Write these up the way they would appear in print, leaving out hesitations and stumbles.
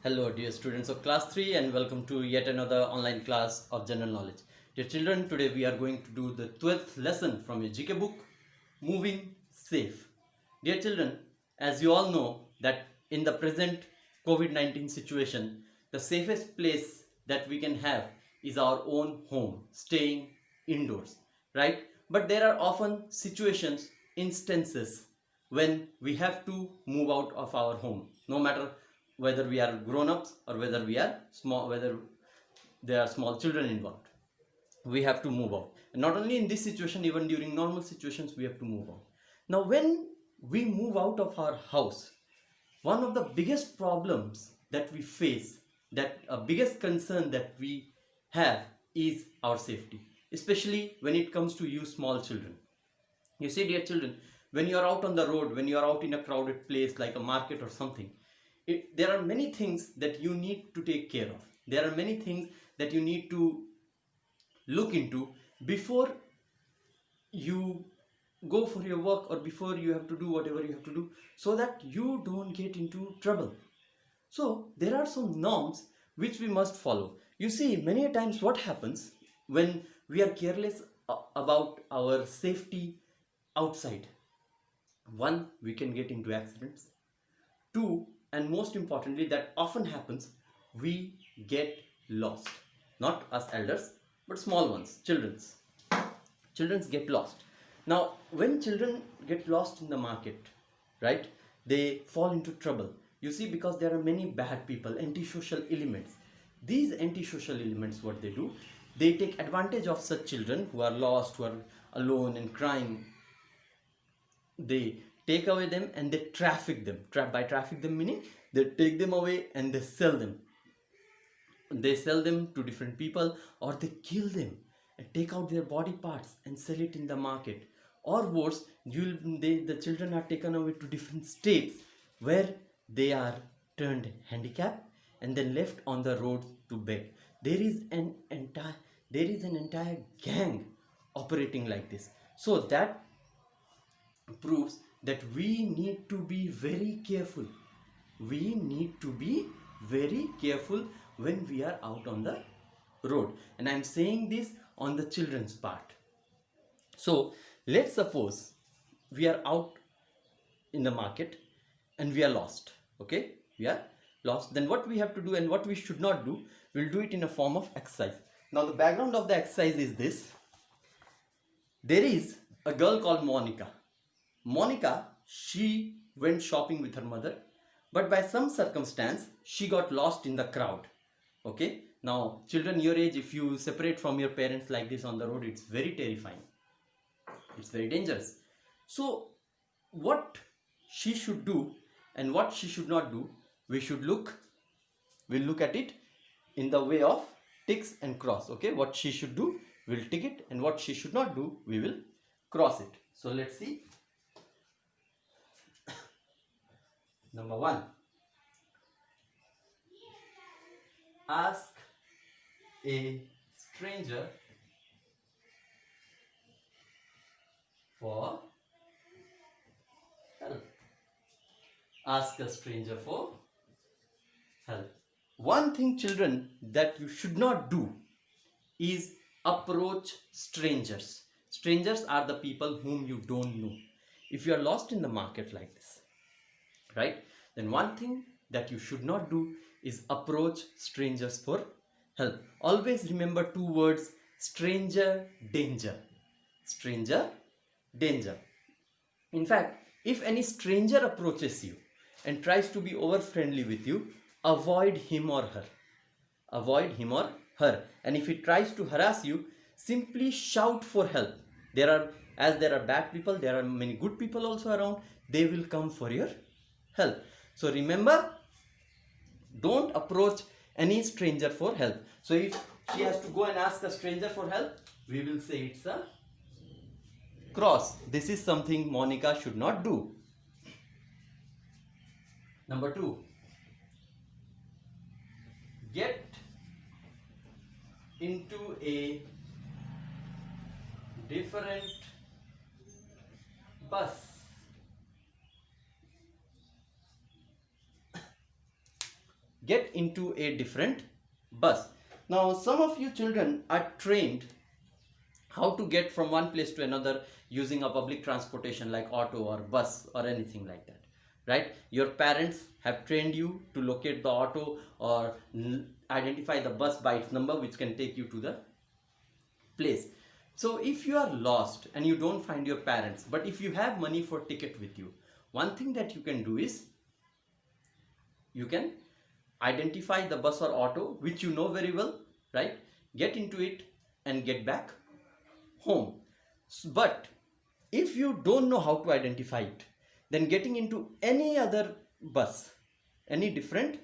Hello, dear students of class 3, and welcome to yet another online class of general knowledge. Dear children, today we are going to do the 12th lesson from your GK book, Moving Safe. Dear children, as you all know that in the present COVID-19 situation, the safest place that we can have is our own home, staying indoors, right? But there are often situations, instances when we have to move out of our home, no matter whether we are grown-ups or whether we are small, whether there are small children involved, we have to move out. And not only in this situation, even during normal situations we have to move out. Now when we move out of our house, one of the biggest problems that we face, that a biggest concern that we have, is our safety, especially when it comes to you small children. You see, dear children, when you are out on the road, when you are out in a crowded place like a market or something, there are many things that you need to take care of. There are many things that you need to look into before you go for your work or before you have to do whatever you have to do, so that you don't get into trouble. So there are some norms which we must follow. You see, many a times what happens when we are careless about our safety outside. One, we can get into accidents. Two, and most importantly, that often happens, we get lost. Not us elders, but small ones, children's get lost. Now when children get lost in the market, right, they fall into trouble. You see, because there are many bad people, antisocial elements. These antisocial elements, what they do, they take advantage of such children who are lost, who are alone and crying. They take away them and they traffic them. By traffic them meaning they take them away and they sell them. They sell them to different people, or they kill them and take out their body parts and sell it in the market. Or worse, the children are taken away to different states where they are turned handicapped and then left on the road to beg. There is an entire gang operating like this. So that proves that we need to be very careful. We need to be very careful when we are out on the road. And I'm saying this on the children's part. So let's suppose we are out in the market and we are lost. Okay, we are lost. Then what we have to do and what we should not do, we'll do it in a form of exercise. Now the background of the exercise is this. There is a girl called Monica, she went shopping with her mother, but by some circumstance, she got lost in the crowd. Okay, now children your age, if you separate from your parents like this on the road, it's very terrifying. It's very dangerous. So, what she should do and what she should not do, we'll look at it in the way of ticks and cross. Okay, what she should do, we'll tick it, and what she should not do, we will cross it. So, let's see. Number 1, ask a stranger for help. Ask a stranger for help. One thing, children, that you should not do is approach strangers. Strangers are the people whom you don't know. If you are lost in the market like this, right, then one thing that you should not do is approach strangers for help. Always remember two words: stranger, danger. Stranger, danger. In fact, if any stranger approaches you and tries to be over friendly with you, avoid him or her. Avoid him or her. And if he tries to harass you, simply shout for help. As there are bad people, there are many good people also around. They will come for your help. So remember, don't approach any stranger for help. So if she has to go and ask a stranger for help, we will say it's a cross. This is something Monica should not do. Number 2, get into a different bus. get into a different bus. Now, some of you children are trained how to get from one place to another using a public transportation like auto or bus or anything like that, right? Your parents have trained you to locate the auto or identify the bus by its number, which can take you to the place. So if you are lost and you don't find your parents, but if you have money for ticket with you, one thing that you can do is you can identify the bus or auto which you know very well, right? Get into it and get back home. But if you don't know how to identify it, then getting into any other bus, any different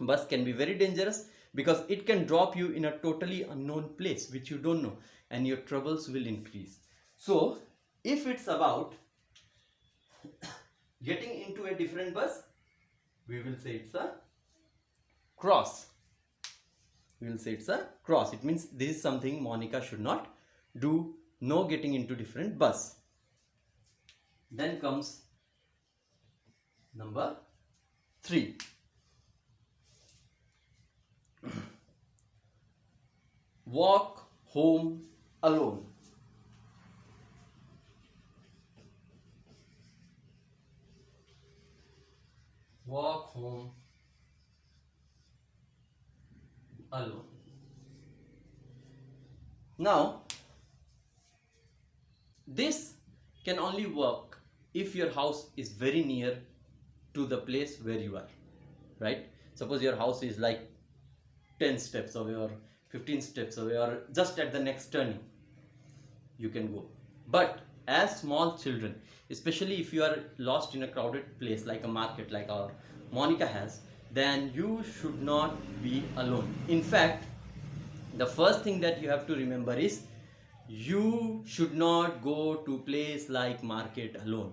bus, can be very dangerous, because it can drop you in a totally unknown place which you don't know, and your troubles will increase. So if it's about getting into a different bus, we will say it's a cross. We will say it's a cross. It means this is something Monica should not do. No getting into different bus. Then comes number 3. Walk home alone. Walk home alone. Now, this can only work if your house is very near to the place where you are, right? Suppose your house is like 10 steps away or 15 steps away or just at the next turning, you can go. But as small children, especially if you are lost in a crowded place like a market like our Monica has, then you should not be alone. In fact, the first thing that you have to remember is you should not go to place like market alone.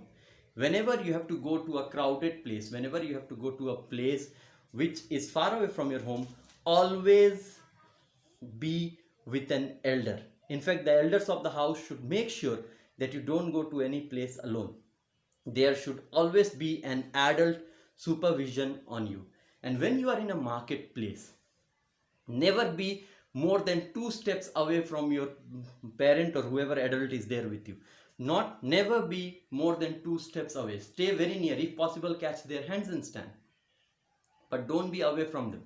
Whenever you have to go to a crowded place, whenever you have to go to a place which is far away from your home, always be with an elder. In fact, the elders of the house should make sure that you don't go to any place alone. There should always be an adult supervision on you. And when you are in a marketplace, never be more than 2 steps away from your parent or whoever adult is there with you. Never be more than 2 steps away. Stay very near. If possible, catch their hands and stand. But don't be away from them.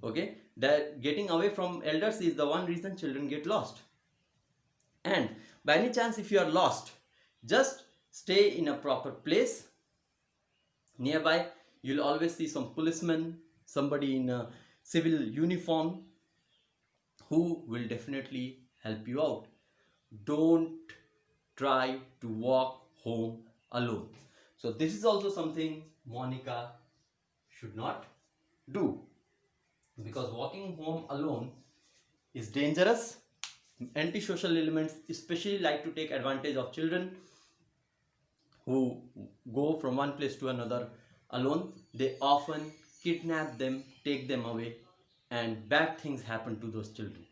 Okay? That getting away from elders is the one reason children get lost. And by any chance, if you are lost, just stay in a proper place. Nearby, you'll always see some policeman, somebody in a civil uniform, who will definitely help you out. Don't try to walk home alone. So this is also something Monica should not do, because walking home alone is dangerous. Antisocial elements especially like to take advantage of children who go from one place to another alone. They often kidnap them, take them away, and bad things happen to those children.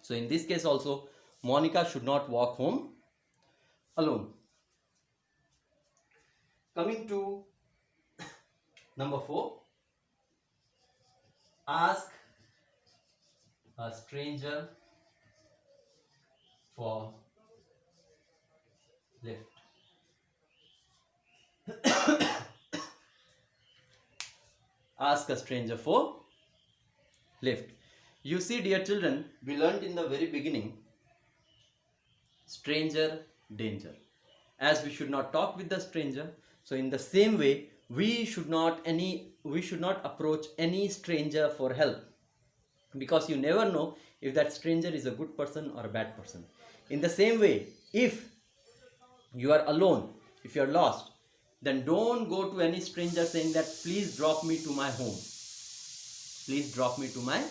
So in this case also, Monica should not walk home alone. Coming to number 4, ask a stranger for lift. Ask a stranger for lift. You see, dear children, we learned in the very beginning, stranger danger, as we should not talk with the stranger. So in the same way, we should not approach any stranger for help, because you never know if that stranger is a good person or a bad person. In the same way, if you are alone, if you are lost, then don't go to any stranger saying that please drop me to my home. Please drop me to my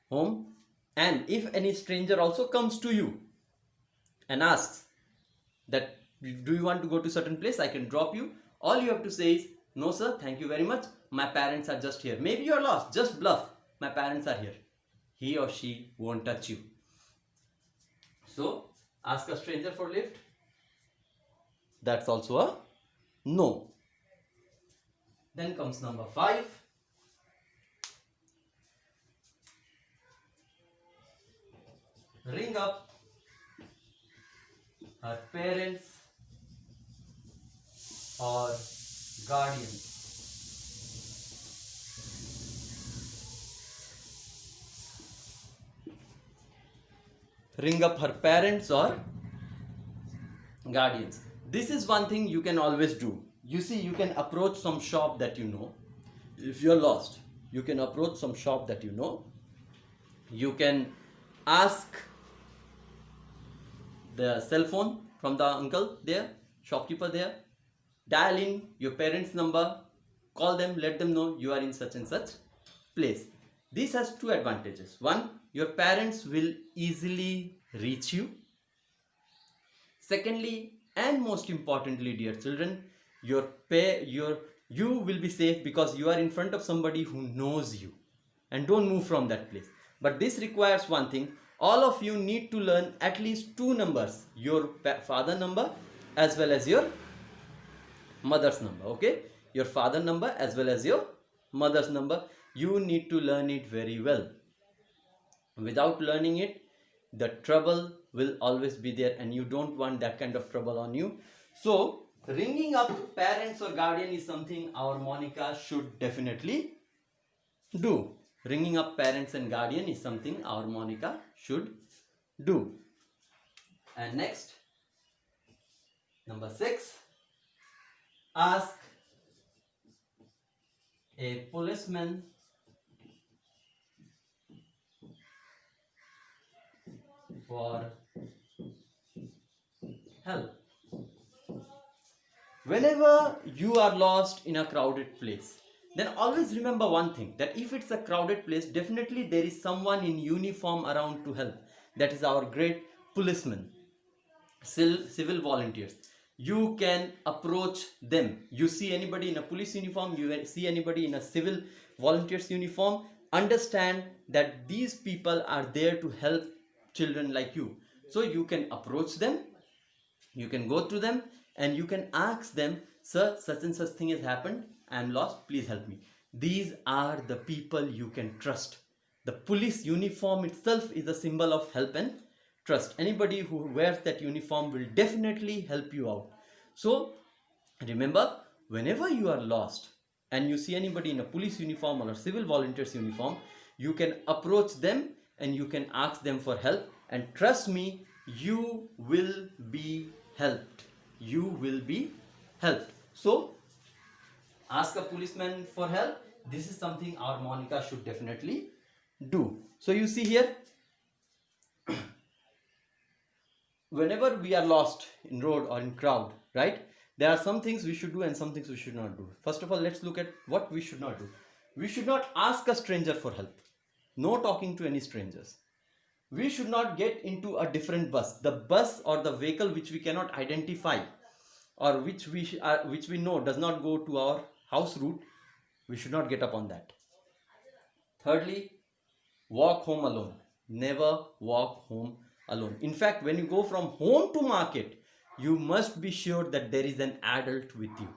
home. And if any stranger also comes to you and asks that do you want to go to certain place, I can drop you, all you have to say is, no sir, thank you very much, my parents are just here. Maybe you are lost, just bluff, my parents are here. He or she won't touch you. So ask a stranger for lift, that's also a no. Then comes number 5, ring up her parents or guardians. Ring up her parents or guardians. This is one thing you can always do. You see, you can approach some shop that you know. If you're lost, you can approach some shop that you know. You can ask the cell phone from the uncle there, shopkeeper there, dial in your parents' number, call them, let them know you are in such and such place. This has two advantages. One, your parents will easily reach you. Secondly, and most importantly, dear children, you will be safe because you are in front of somebody who knows you, and don't move from that place. But this requires one thing. All of you need to learn at least two numbers, your father number as well as your mother's number. Okay, your father number as well as your mother's number. You need to learn it very well. Without learning it, the trouble will always be there, and you don't want that kind of trouble on you. So ringing up parents or guardian is something our Monica should definitely do. Ringing up parents and guardian is something our Monica should do. And next, number 6, ask a policeman for help. Whenever you are lost in a crowded place, then always remember one thing, that if it's a crowded place, definitely there is someone in uniform around to help. That is our great policeman, civil volunteers. You can approach them. You see anybody in a police uniform, you see anybody in a civil volunteers uniform, understand that these people are there to help children like you. So you can approach them, you can go to them, and you can ask them, sir, such and such thing has happened, I am lost, please help me. These are the people you can trust. The police uniform itself is a symbol of help and trust. Anybody who wears that uniform will definitely help you out. So remember, whenever you are lost and you see anybody in a police uniform or a civil volunteers uniform, you can approach them and you can ask them for help, and trust me, you will be helped. You will be helped. So ask a policeman for help. This is something our Monica should definitely do. So you see here, whenever we are lost in road or in crowd, right, there are some things we should do and some things we should not do. First of all, let's look at what we should not do. We should not ask a stranger for help. No talking to any strangers. We should not get into a different bus. The bus or the vehicle which we cannot identify or which we know does not go to our house route, we should not get up on that. Thirdly, walk home alone. Never walk home alone. In fact, when you go from home to market, you must be sure that there is an adult with you.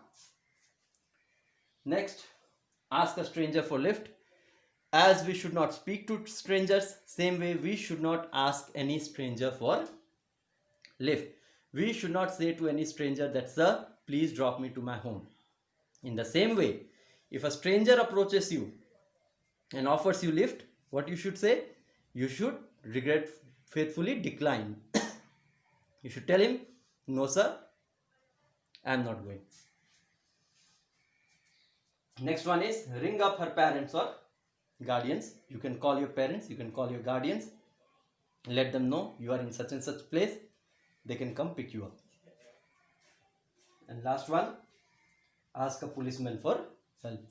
Next, ask a stranger for lift. As we should not speak to strangers, same way we should not ask any stranger for lift. We should not say to any stranger that, sir, please drop me to my home. In the same way, if a stranger approaches you and offers you lift, what you should say? You should faithfully decline. You should tell him, no sir, I am not going. Next one is ring up her parents or guardians. You can call your parents, you can call your guardians, let them know you are in such and such place. They can come pick you up. And last one, ask a policeman for help.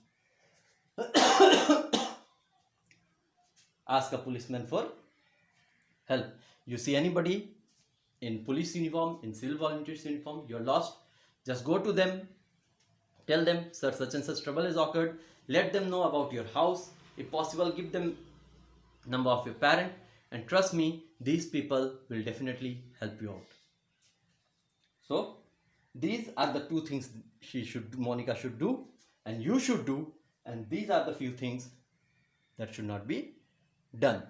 Ask a policeman for help. You see anybody in police uniform, in civil volunteers uniform, you're lost, just go to them, tell them, sir, such and such trouble has occurred, let them know about your house. If possible, give them number of your parent, and trust me, these people will definitely help you out. So these are the two things Monica should do and you should do, and these are the few things that should not be done.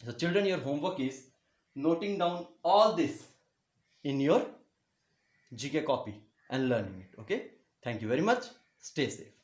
So children, your homework is noting down all this in your GK copy and learning it. Okay. Thank you very much. Stay safe.